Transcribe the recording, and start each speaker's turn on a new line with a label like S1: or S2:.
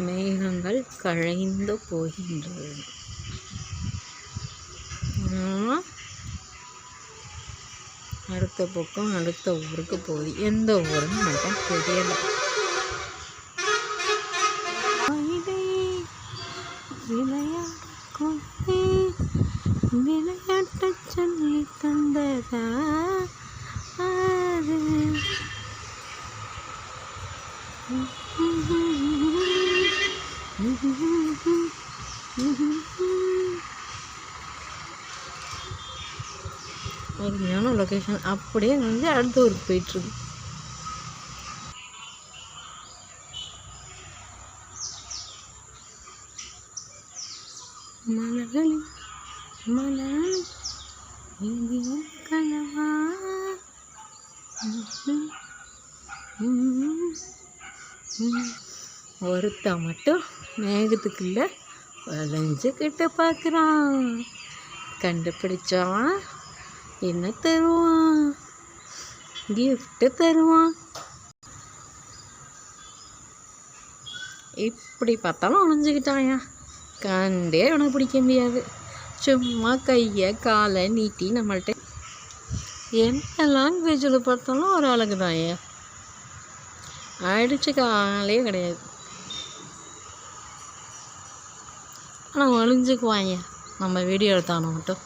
S1: மேகங்கள் கலைந்து போகின்றது. அடுத்த பக்கம் அடுத்த ஊருக்கு போகுது. எந்த ஊருன்னு மட்டும் தெரியல. விளையாட்ட சொல்லி தந்ததா அருமையான லொக்கேஷன். அப்படியே அடுத்த ஊருக்கு போயிட்டுருக்கு. மலகளி மலகளி கனவா ஒருத்த மட்டும் மேகத்துக்குள்ள வளைஞ்சுக்கிட்ட பார்க்குறான். கண்டுபிடிச்சவன் என்ன தருவான்? கிஃப்ட் தருவான். இப்படி பார்த்தாலும் ஒளிஞ்சுக்கிட்டாயா. கண்டே உனக்கு பிடிக்க முடியாது. சும்மா கையை காலை நீட்டி நம்மள்கிட்ட என்ன லாங்குவேஜில் பார்த்தாலும் ஒரு அழகு தான். ஏன் அடிச்சுக்க ஆளே கிடையாது. ஆனால் ஒளிஞ்சுக்குவாங்க நம்ம வீடியோ எடுத்தானோ மட்டும்.